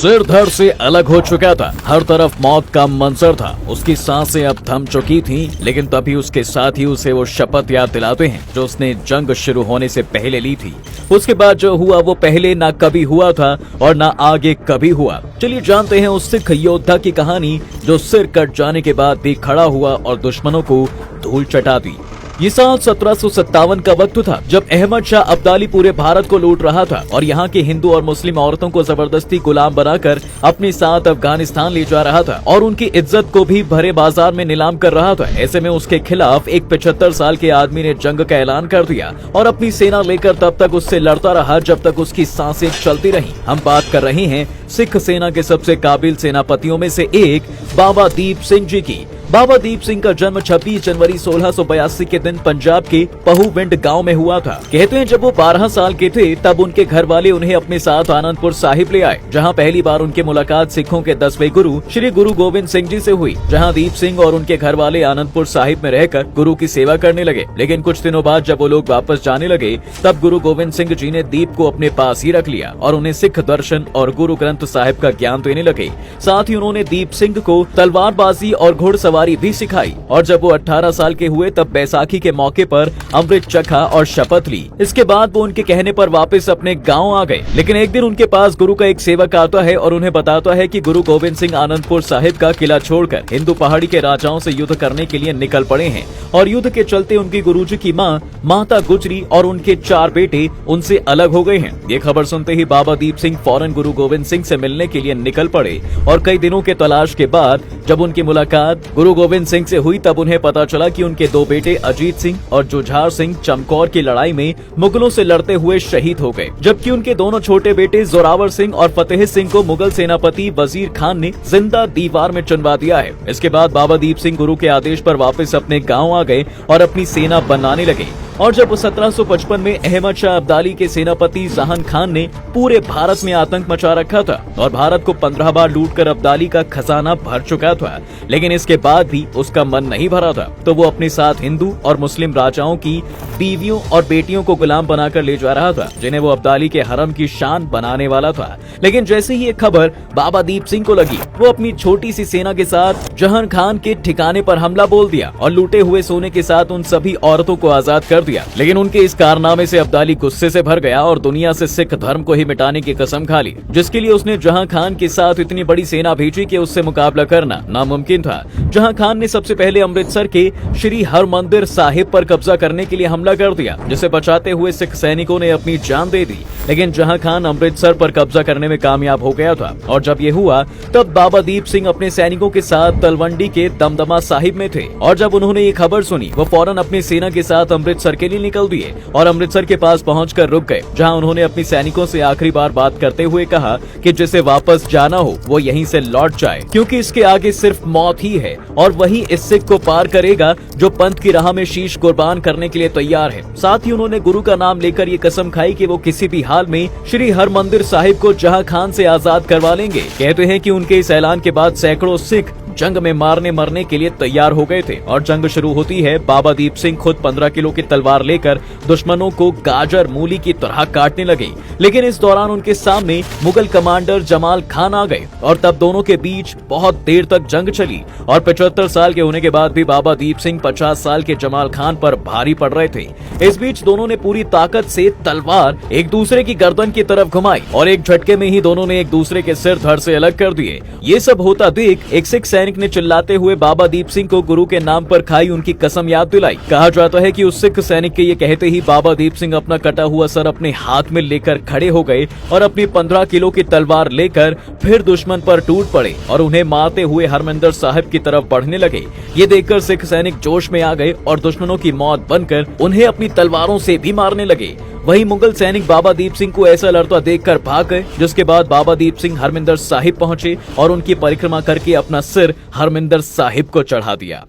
सिर धड़ से अलग हो चुका था, हर तरफ मौत का मंजर था। उसकी सांसें अब थम चुकी थीं, लेकिन तभी उसके साथी उसे वो शपथ याद दिलाते हैं जो उसने जंग शुरू होने से पहले ली थी। उसके बाद जो हुआ वो पहले ना कभी हुआ था और ना आगे कभी हुआ। चलिए जानते हैं उस सिख योद्धा की कहानी जो सिर कट जाने के बाद भी खड़ा हुआ और दुश्मनों को धूल चटा दी। ये साल 1757 का वक्त था जब अहमद शाह अब्दाली पूरे भारत को लूट रहा था और यहाँ के हिंदू और मुस्लिम औरतों को जबरदस्ती गुलाम बनाकर अपने साथ अफगानिस्तान ले जा रहा था और उनकी इज्जत को भी भरे बाजार में नीलाम कर रहा था। ऐसे में उसके खिलाफ एक 75 साल के आदमी ने जंग का ऐलान कर दिया और अपनी सेना लेकर तब तक उससे लड़ता रहा जब तक उसकी सांसें चलती रही। हम बात कर रहे हैं सिख सेना के सबसे काबिल सेनापतियों में से एक बाबा दीप सिंह जी की। बाबा दीप सिंह का जन्म 26 जनवरी 1682 के दिन पंजाब के पहुविंड गांव में हुआ था। कहते हैं जब वो 12 साल के थे तब उनके घर वाले उन्हें अपने साथ आनंदपुर साहिब ले आए, जहां पहली बार उनकी मुलाकात सिखों के 10वें गुरु श्री गुरु गोविंद सिंह जी से हुई। जहां दीप सिंह और उनके घर वाले आनंदपुर साहिब में रहकर गुरु की सेवा करने लगे। लेकिन कुछ दिनों बाद जब वो लोग वापस जाने लगे तब गुरु गोविंद सिंह जी ने दीप को अपने पास ही रख लिया और उन्हें सिख दर्शन और गुरु ग्रंथ साहिब का ज्ञान देने लगे। साथ ही उन्होंने दीप सिंह को तलवारबाजी और घुड़सवारी भी सिखाई और जब वो 18 साल के हुए तब बैसाखी के मौके पर अमृत चखा और शपथ ली। इसके बाद वो उनके कहने पर वापस अपने गांव आ गए। लेकिन एक दिन उनके पास गुरु का एक सेवक आता है और उन्हें बताता है कि गुरु गोविंद सिंह आनंदपुर साहिब का किला छोड़कर हिंदू पहाड़ी के राजाओं से युद्ध करने के लिए निकल पड़े हैं और युद्ध के चलते उनकी गुरुजी की मां माता गुजरी और उनके 4 बेटे उनसे अलग हो गए हैं। ये खबर सुनते ही बाबा दीप सिंह फौरन गुरु गोविंद सिंह से मिलने के लिए निकल पड़े और कई दिनों के तलाश के बाद जब उनकी मुलाकात गुरु गोविंद सिंह से हुई तब उन्हें पता चला कि उनके 2 बेटे अजीत सिंह और जुझार सिंह चमकौर की लड़ाई में मुगलों से लड़ते हुए शहीद हो गए, जबकि उनके दोनों छोटे बेटे जोरावर सिंह और फतेह सिंह को मुगल सेनापति वजीर खान ने जिंदा दीवार में चुनवा दिया है। इसके बाद बाबा दीप सिंह गुरु के आदेश पर वापस अपने गाँव आ गए और अपनी सेना बनाने लगे। और जब 1755 में अहमद शाह अब्दाली के सेनापति जहान खान ने पूरे भारत में आतंक मचा रखा था और भारत को 15 बार लूटकर अब्दाली का खजाना भर चुका था, लेकिन इसके बाद भी उसका मन नहीं भरा था, तो वो अपने साथ हिंदू और मुस्लिम राजाओं की बीवियों और बेटियों को गुलाम बनाकर ले जा रहा था, जिन्हें वो अब्दाली के हरम की शान बनाने वाला था। लेकिन जैसे ही ये खबर बाबा दीप सिंह को लगी, वो अपनी छोटी सी सेना के साथ जहान खान के ठिकाने पर हमला बोल दिया और लूटे हुए सोने के साथ उन सभी औरतों को आजाद कर दिया। लेकिन उनके इस कारनामे से अब्दाली गुस्से से भर गया और दुनिया से सिख धर्म को ही मिटाने की कसम खा ली, जिसके लिए उसने जहां खान के साथ इतनी बड़ी सेना भेजी कि उससे मुकाबला करना नामुमकिन था। जहां खान ने सबसे पहले अमृतसर के श्री हरमंदिर साहिब पर कब्जा करने के लिए हमला कर दिया, जिसे बचाते हुए सिख सैनिकों ने अपनी जान दे दी। लेकिन जहां खान अमृतसर पर कब्जा करने में कामयाब हो गया था और जब ये हुआ तब बाबा दीप सिंह अपने सैनिकों के साथ तलवंडी के दमदमा साहिब में थे और जब उन्होंने ये खबर सुनी वो फौरन अपनी सेना के साथ अमृतसर के लिए निकल दिए और अमृतसर के पास पहुंचकर रुक गए, जहां उन्होंने अपनी सैनिकों से आखिरी बार बात करते हुए कहा कि जिसे वापस जाना हो वो यहीं से लौट जाए, क्योंकि इसके आगे सिर्फ मौत ही है और वही इस सिख को पार करेगा जो पंथ की राह में शीश कुर्बान करने के लिए तैयार है। साथ ही उन्होंने गुरु का नाम लेकर ये कसम खाई कि वो किसी भी हाल में श्री हरमंदिर साहिब को जहां खान से आजाद करवा लेंगे। कहते हैं कि उनके इस ऐलान के बाद सैकड़ों सिख जंग में मारने मरने के लिए तैयार हो गए थे और जंग शुरू होती है। बाबा दीप सिंह खुद 15 किलो की तलवार लेकर दुश्मनों को गाजर मूली की तरह काटने लगे, लेकिन इस दौरान उनके सामने मुगल कमांडर जमाल खान आ गए और तब दोनों के बीच बहुत देर तक जंग चली और 75 साल के होने के बाद भी बाबा दीप सिंह 50 साल के जमाल खान पर भारी पड़ रहे थे। इस बीच दोनों ने पूरी ताकत से तलवार एक दूसरे की गर्दन की तरफ घुमाई और एक झटके में ही दोनों ने एक दूसरे के सिर धड़ से अलग कर दिए। ये सब होता देख एक सिख सैनिक ने चिल्लाते हुए बाबा दीप सिंह को गुरु के नाम पर खाई उनकी कसम याद दिलाई। कहा जाता है कि उस सिख सैनिक के ये कहते ही बाबा दीप सिंह अपना कटा हुआ सर अपने हाथ में लेकर खड़े हो गए और अपनी 15 किलो की तलवार लेकर फिर दुश्मन पर टूट पड़े और उन्हें मारते हुए हरमंदिर साहिब की तरफ बढ़ने लगे। ये देखकर सिख सैनिक जोश में आ गए और दुश्मनों की मौत बनकर उन्हें अपनी तलवारों से भी मारने लगे। वहीं मुगल सैनिक बाबा दीप सिंह को ऐसा लड़ता देखकर भाग गए, जिसके बाद बाबा दीप सिंह हरमिंदर साहिब पहुंचे और उनकी परिक्रमा करके अपना सिर हरमिंदर साहिब को चढ़ा दिया।